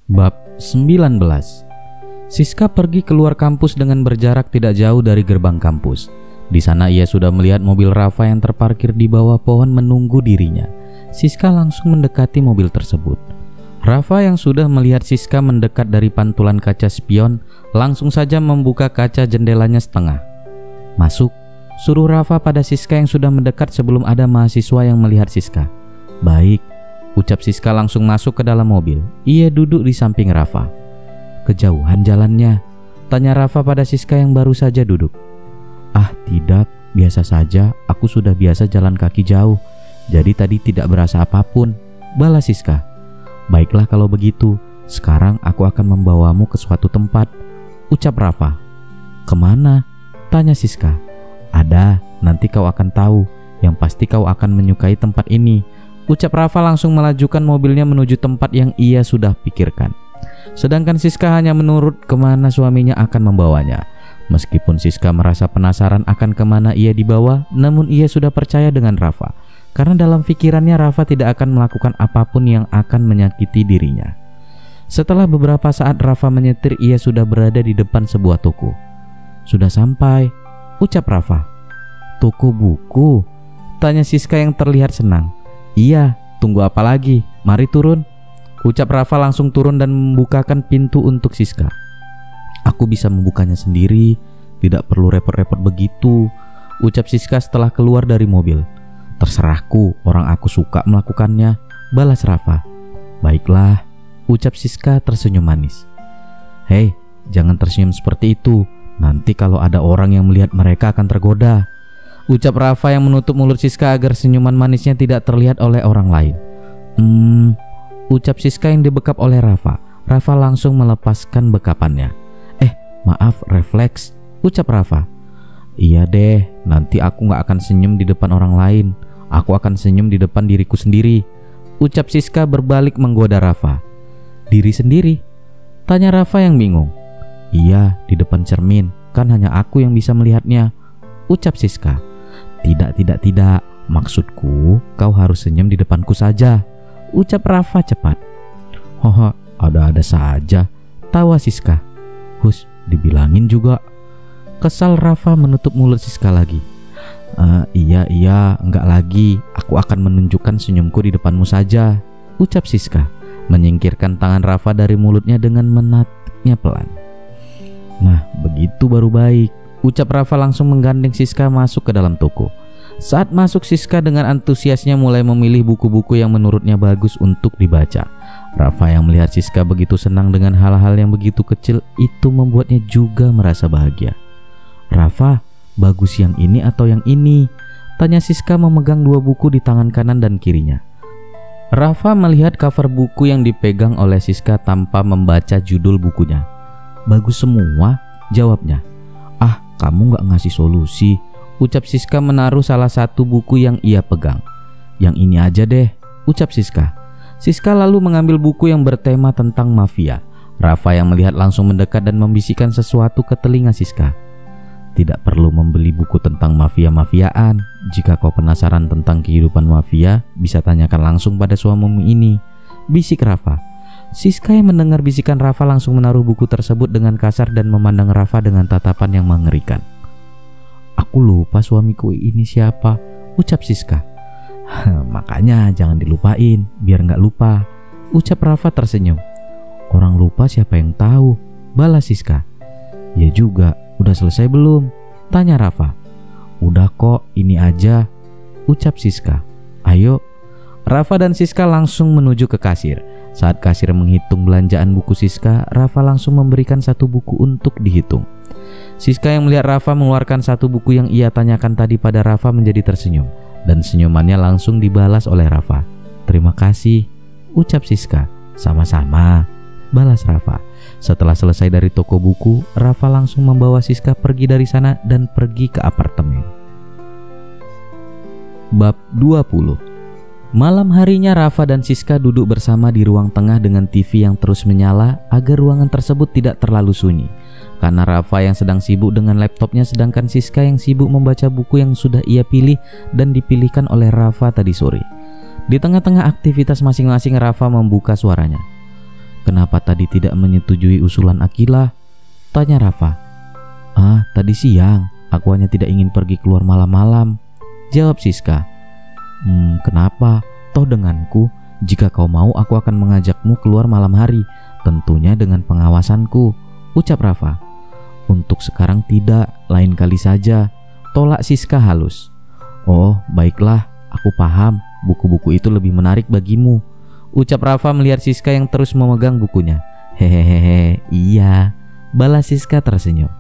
Bab 19. Siska pergi keluar kampus dengan berjarak tidak jauh dari gerbang kampus. Di sana ia sudah melihat mobil Rafa yang terparkir di bawah pohon menunggu dirinya. Siska langsung mendekati mobil tersebut. Rafa yang sudah melihat Siska mendekat dari pantulan kaca spion langsung saja membuka kaca jendelanya setengah. "Masuk," suruh Rafa pada Siska yang sudah mendekat sebelum ada mahasiswa yang melihat Siska. "Baik," ucap Siska langsung masuk ke dalam mobil. Ia duduk di samping Rafa. "Kejauhan jalannya?" tanya Rafa pada Siska yang baru saja duduk. "Ah tidak, biasa saja, aku sudah biasa jalan kaki jauh, jadi tadi tidak berasa apapun," balas Siska. "Baiklah kalau begitu, sekarang aku akan membawamu ke suatu tempat," ucap Rafa. "Kemana?" tanya Siska. "Ada, nanti kau akan tahu, yang pasti kau akan menyukai tempat ini," ucap Rafa langsung melajukan mobilnya menuju tempat yang ia sudah pikirkan. Sedangkan Siska hanya menurut kemana suaminya akan membawanya. Meskipun Siska merasa penasaran akan kemana ia dibawa, namun ia sudah percaya dengan Rafa. Karena dalam pikirannya Rafa tidak akan melakukan apapun yang akan menyakiti dirinya. Setelah beberapa saat Rafa menyetir, ia sudah berada di depan sebuah toko. "Sudah sampai," ucap Rafa. "Toko buku?" tanya Siska yang terlihat senang. "Iya, tunggu apa lagi? Mari turun," ucap Rafa langsung turun dan membukakan pintu untuk Siska. "Aku bisa membukanya sendiri, tidak perlu repot-repot begitu," ucap Siska setelah keluar dari mobil. "Terserahku, orang aku suka melakukannya," balas Rafa. "Baiklah," ucap Siska tersenyum manis. "Hei, jangan tersenyum seperti itu, nanti kalau ada orang yang melihat mereka akan tergoda," ucap Rafa yang menutup mulut Siska agar senyuman manisnya tidak terlihat oleh orang lain. Ucap Siska yang dibekap oleh Rafa. Rafa langsung melepaskan bekapannya. "Maaf, refleks," ucap Rafa. "Iya deh, nanti aku gak akan senyum di depan orang lain. Aku akan senyum di depan diriku sendiri," ucap Siska berbalik menggoda Rafa. "Diri sendiri?" tanya Rafa yang bingung. "Iya, di depan cermin, kan hanya aku yang bisa melihatnya," ucap Siska. Tidak, maksudku kau harus senyum di depanku saja," ucap Rafa cepat. "Haha, ada-ada saja," tawa Siska. "Hus, dibilangin juga," kesal Rafa menutup mulut Siska lagi. Iya, enggak lagi, aku akan menunjukkan senyumku di depanmu saja," ucap Siska, menyingkirkan tangan Rafa dari mulutnya dengan menatiknya pelan. "Nah, begitu baru baik," ucap Rafa langsung menggandeng Siska masuk ke dalam toko. Saat masuk, Siska dengan antusiasnya mulai memilih buku-buku yang menurutnya bagus untuk dibaca. Rafa yang melihat Siska begitu senang dengan hal-hal yang begitu kecil itu membuatnya juga merasa bahagia. "Rafa, bagus yang ini atau yang ini?" tanya Siska memegang dua buku di tangan kanan dan kirinya. Rafa melihat cover buku yang dipegang oleh Siska tanpa membaca judul bukunya. "Bagus semua," jawabnya. "Ah, kamu gak ngasih solusi," ucap Siska menaruh salah satu buku yang ia pegang. "Yang ini aja deh," ucap Siska. Siska lalu mengambil buku yang bertema tentang mafia. Rafa yang melihat langsung mendekat dan membisikkan sesuatu ke telinga Siska. "Tidak perlu membeli buku tentang mafia-mafiaan. Jika kau penasaran tentang kehidupan mafia, bisa tanyakan langsung pada suamimu ini," bisik Rafa. Siska yang mendengar bisikan Rafa langsung menaruh buku tersebut dengan kasar dan memandang Rafa dengan tatapan yang mengerikan. "Aku lupa suamiku ini siapa," ucap Siska. "Makanya jangan dilupain, biar nggak lupa," ucap Rafa tersenyum. "Orang lupa siapa yang tahu," balas Siska. "Ya juga, udah selesai belum?" tanya Rafa. "Udah kok, ini aja," ucap Siska. "Ayo." Rafa dan Siska langsung menuju ke kasir. Saat kasir menghitung belanjaan buku Siska, Rafa langsung memberikan satu buku untuk dihitung. Siska yang melihat Rafa mengeluarkan satu buku yang ia tanyakan tadi pada Rafa menjadi tersenyum, dan senyumannya langsung dibalas oleh Rafa. "Terima kasih," ucap Siska. "Sama-sama," balas Rafa. Setelah selesai dari toko buku, Rafa langsung membawa Siska pergi dari sana dan pergi ke apartemen. Bab 20. Malam harinya Rafa dan Siska duduk bersama di ruang tengah dengan TV yang terus menyala agar ruangan tersebut tidak terlalu sunyi. Karena Rafa yang sedang sibuk dengan laptopnya, sedangkan Siska yang sibuk membaca buku yang sudah ia pilih dan dipilihkan oleh Rafa tadi sore. Di tengah-tengah aktivitas masing-masing, Rafa membuka suaranya. "Kenapa tadi tadi tidak menyetujui usulan Akilah? Tanya Rafa. Tadi siang, aku hanya tidak ingin pergi keluar malam-malam, jawab Siska. Kenapa? Toh denganku, jika kau mau aku akan mengajakmu keluar malam hari, tentunya dengan pengawasanku, ucap Rafa. Untuk sekarang tidak, lain kali saja, tolak Siska halus. Oh, baiklah, aku paham, buku-buku itu lebih menarik bagimu, ucap Rafa melihat Siska yang terus memegang bukunya. Hehehe, iya, balas Siska tersenyum.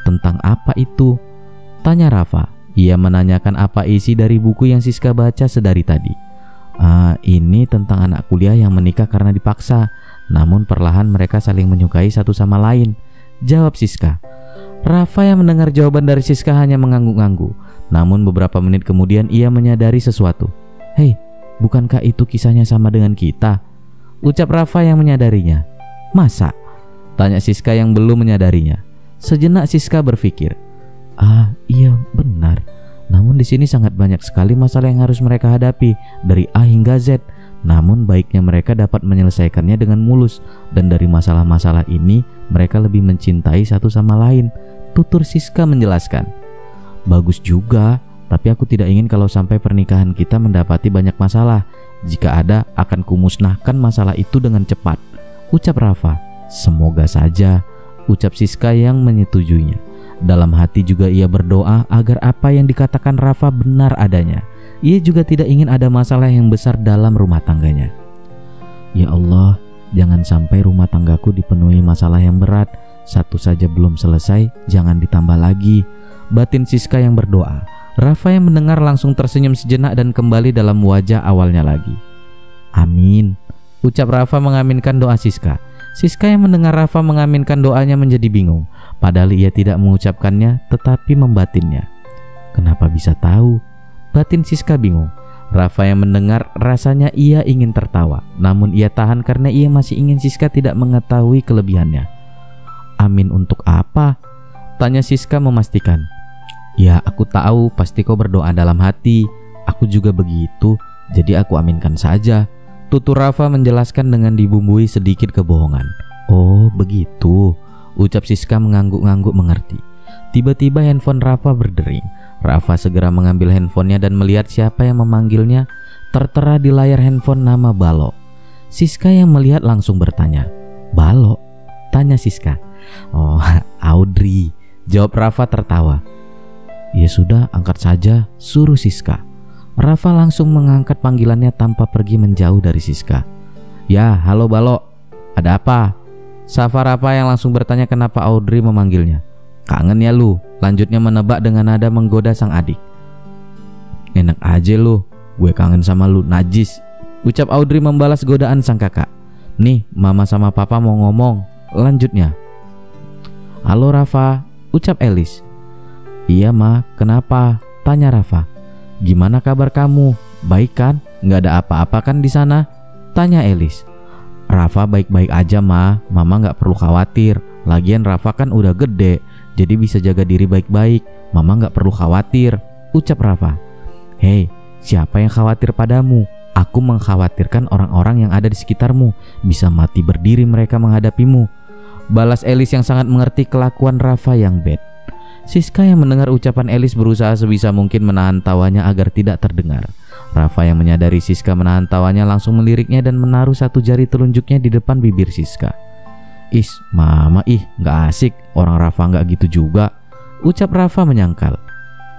Tentang apa itu? Tanya Rafa. Ia menanyakan apa isi dari buku yang Siska baca sedari tadi. Ini tentang anak kuliah yang menikah karena dipaksa, namun perlahan mereka saling menyukai satu sama lain, jawab Siska. Rafa yang mendengar jawaban dari Siska hanya mengangguk-angguk. Namun beberapa menit kemudian ia menyadari sesuatu. Hei, bukankah itu kisahnya sama dengan kita? Ucap Rafa yang menyadarinya. Masa? Tanya Siska yang belum menyadarinya. Sejenak Siska berpikir. Iya benar. Namun di sini sangat banyak sekali masalah yang harus mereka hadapi dari A hingga Z. Namun baiknya mereka dapat menyelesaikannya dengan mulus, dan dari masalah-masalah ini mereka lebih mencintai satu sama lain, tutur Siska menjelaskan. Bagus juga, tapi aku tidak ingin kalau sampai pernikahan kita mendapati banyak masalah. Jika ada, akan kumusnahkan masalah itu dengan cepat, ucap Rafa. Semoga saja, ucap Siska yang menyetujuinya. Dalam hati juga ia berdoa agar apa yang dikatakan Rafa benar adanya. Ia juga tidak ingin ada masalah yang besar dalam rumah tangganya. Ya Allah, jangan sampai rumah tanggaku dipenuhi masalah yang berat. Satu saja belum selesai, jangan ditambah lagi, batin Siska yang berdoa. Rafa yang mendengar langsung tersenyum sejenak dan kembali dalam wajah awalnya lagi. Amin, ucap Rafa mengaminkan doa Siska. Siska yang mendengar Rafa mengaminkan doanya menjadi bingung. Padahal ia tidak mengucapkannya tetapi membatinnya. Kenapa bisa tahu? Batin Siska bingung. Rafa yang mendengar rasanya ia ingin tertawa, namun ia tahan karena ia masih ingin Siska tidak mengetahui kelebihannya. Amin untuk apa? Tanya Siska memastikan. Ya aku tahu pasti kau berdoa dalam hati. Aku juga begitu, jadi aku aminkan saja, tutur Rafa menjelaskan dengan dibumbui sedikit kebohongan. Oh begitu, ucap Siska mengangguk-angguk mengerti. Tiba-tiba handphone Rafa berdering. Rafa segera mengambil handphonenya dan melihat siapa yang memanggilnya. Tertera di layar handphone nama Balo. Siska yang melihat langsung bertanya. Balo? Tanya Siska. Oh Audrey, jawab Rafa tertawa. Ya sudah, angkat saja, suruh Siska. Rafa langsung mengangkat panggilannya tanpa pergi menjauh dari Siska. Ya, halo Balo, ada apa? Sapa Rafa yang langsung bertanya kenapa Audrey memanggilnya. Kangen ya lu, lanjutnya menebak dengan nada menggoda sang adik. Enak aja lu, gue kangen sama lu, najis, ucap Audrey membalas godaan sang kakak. Nih, mama sama papa mau ngomong, lanjutnya. Halo Rafa, ucap Elis. Iya ma, kenapa? Tanya Rafa. Gimana kabar kamu? Baik kan? Nggak ada apa-apa kan di sana? Tanya Elis. Rafa baik-baik aja ma, mama nggak perlu khawatir. Lagian Rafa kan udah gede, jadi bisa jaga diri baik-baik. Mama nggak perlu khawatir, ucap Rafa. Hei, siapa yang khawatir padamu? Aku mengkhawatirkan orang-orang yang ada di sekitarmu. Bisa mati berdiri mereka menghadapimu, balas Elis yang sangat mengerti kelakuan Rafa yang bad. Siska yang mendengar ucapan Elis berusaha sebisa mungkin menahan tawanya agar tidak terdengar. Rafa yang menyadari Siska menahan tawanya langsung meliriknya dan menaruh satu jari telunjuknya di depan bibir Siska. Mama gak asik, orang Rafa gak gitu juga, ucap Rafa menyangkal.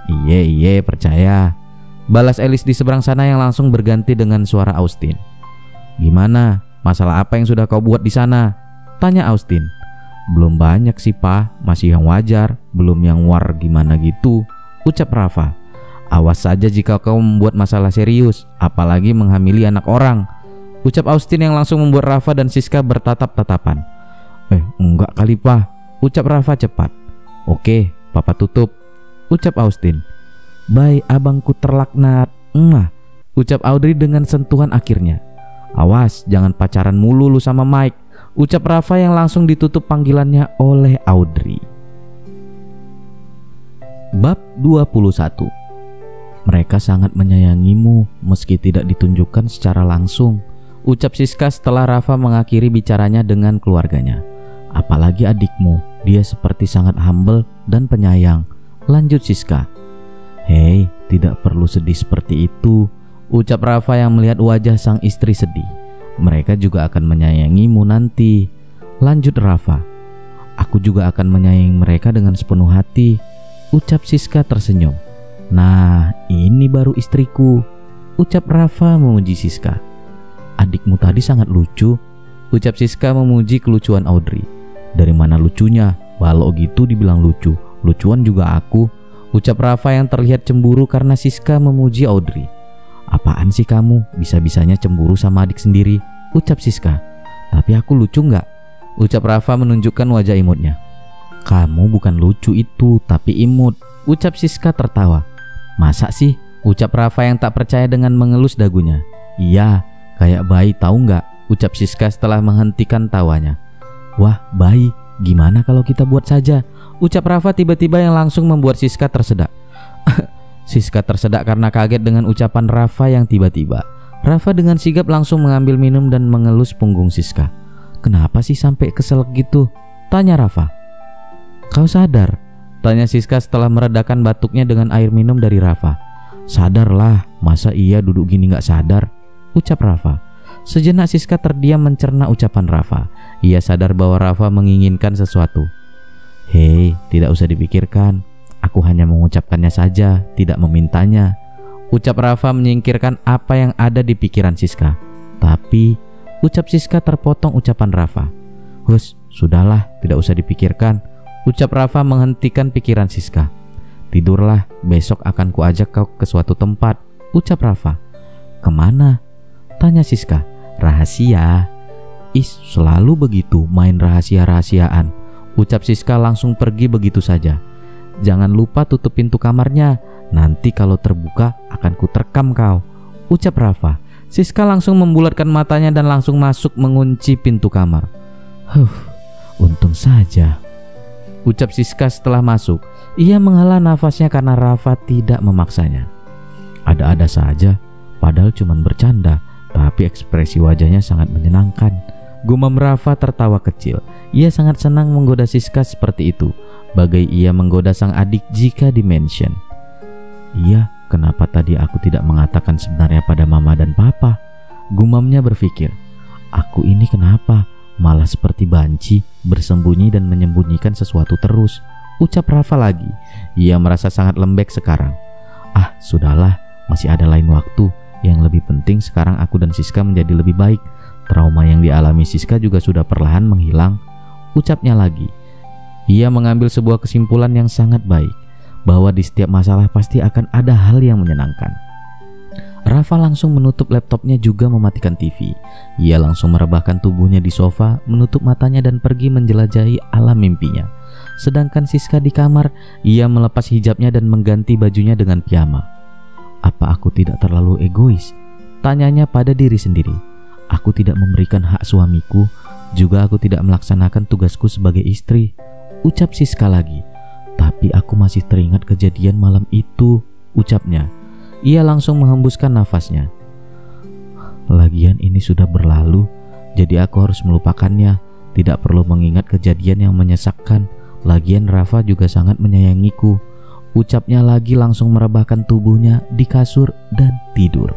Iye percaya, balas Elis di seberang sana yang langsung berganti dengan suara Austin. Gimana? Masalah apa yang sudah kau buat di sana? Tanya Austin. Belum banyak sih pa, masih yang wajar, belum yang war gimana gitu, ucap Rafa. Awas saja jika kau membuat masalah serius, apalagi menghamili anak orang, ucap Austin yang langsung membuat Rafa dan Siska bertatap-tatapan. Enggak kali pa, ucap Rafa cepat. Oke, papa tutup, ucap Austin. Bye abangku terlaknat, ucap Audrey dengan sentuhan akhirnya. Awas jangan pacaran mulu lu sama Mike, ucap Rafa yang langsung ditutup panggilannya oleh Audrey. Bab 21. Mereka sangat menyayangimu meski tidak ditunjukkan secara langsung, ucap Siska setelah Rafa mengakhiri bicaranya dengan keluarganya. Apalagi adikmu, dia seperti sangat humble dan penyayang. Lanjut Siska. Hei, tidak perlu sedih seperti itu, ucap Rafa yang melihat wajah sang istri sedih. Mereka juga akan menyayangimu nanti. Lanjut Rafa. Aku juga akan menyayangi mereka dengan sepenuh hati, ucap Siska tersenyum. Nah, ini baru istriku, ucap Rafa memuji Siska. Adikmu tadi sangat lucu, ucap Siska memuji kelucuan Audrey. Dari mana lucunya? Walau gitu dibilang lucu, lucuan juga aku, ucap Rafa yang terlihat cemburu karena Siska memuji Audrey. Apaan sih kamu, bisa-bisanya cemburu sama adik sendiri, ucap Siska. Tapi aku lucu nggak? Ucap Rafa menunjukkan wajah imutnya. Kamu bukan lucu itu, tapi imut, ucap Siska tertawa. Masa sih? Ucap Rafa yang tak percaya dengan mengelus dagunya. Iya, kayak bayi tahu nggak? Ucap Siska setelah menghentikan tawanya. Wah, bayi, gimana kalau kita buat saja? Ucap Rafa tiba-tiba yang langsung membuat Siska tersedak. Siska tersedak karena kaget dengan ucapan Rafa yang tiba-tiba. Rafa dengan sigap langsung mengambil minum dan mengelus punggung Siska. Kenapa sih sampai kesel gitu? Tanya Rafa. Kau sadar? Tanya Siska setelah meredakan batuknya dengan air minum dari Rafa. Sadarlah, masa iya duduk gini gak sadar? Ucap Rafa. Sejenak Siska terdiam mencerna ucapan Rafa. Ia sadar bahwa Rafa menginginkan sesuatu. Hei, tidak usah dipikirkan. Aku hanya mengucapkannya saja, tidak memintanya. Ucap Rafa menyingkirkan apa yang ada di pikiran Siska. Tapi, ucap Siska terpotong ucapan Rafa. Hus, sudahlah, tidak usah dipikirkan. Ucap Rafa menghentikan pikiran Siska. Tidurlah, besok akan kuajak kau ke suatu tempat, ucap Rafa. Kemana? Tanya Siska. Rahasia. Selalu begitu main rahasia-rahasiaan, ucap Siska langsung pergi begitu saja. Jangan lupa tutup pintu kamarnya, nanti kalau terbuka akan kuterkam kau, ucap Rafa. Siska langsung membulatkan matanya dan langsung masuk mengunci pintu kamar. Untung saja, ucap Siska setelah masuk. Ia menghela nafasnya karena Rafa tidak memaksanya. Ada-ada saja, padahal cuma bercanda, tapi ekspresi wajahnya sangat menyenangkan. Gumam Rafa tertawa kecil. Ia sangat senang menggoda Siska seperti itu, bagai ia menggoda sang adik jika dimention. Iya, kenapa tadi aku tidak mengatakan sebenarnya pada mama dan papa? Gumamnya berpikir. Aku ini kenapa? Malah seperti banci, bersembunyi dan menyembunyikan sesuatu terus, ucap Rafa lagi. Ia merasa sangat lembek sekarang. Sudahlah, masih ada lain waktu. Yang lebih penting sekarang aku dan Siska menjadi lebih baik. Trauma yang dialami Siska juga sudah perlahan menghilang, ucapnya lagi. Ia mengambil sebuah kesimpulan yang sangat baik, bahwa di setiap masalah pasti akan ada hal yang menyenangkan. Rafa langsung menutup laptopnya juga mematikan TV. Ia langsung merebahkan tubuhnya di sofa, menutup matanya dan pergi menjelajahi alam mimpinya. Sedangkan Siska di kamar, ia melepas hijabnya dan mengganti bajunya dengan piyama. Apa aku tidak terlalu egois? Tanyanya pada diri sendiri. Aku tidak memberikan hak suamiku, juga aku tidak melaksanakan tugasku sebagai istri, ucap Siska lagi. Tapi aku masih teringat kejadian malam itu, ucapnya. Ia langsung menghembuskan nafasnya. Lagian ini sudah berlalu, jadi aku harus melupakannya. Tidak perlu mengingat kejadian yang menyesakkan. Lagian Rafa juga sangat menyayangiku, ucapnya lagi langsung merebahkan tubuhnya di kasur dan tidur.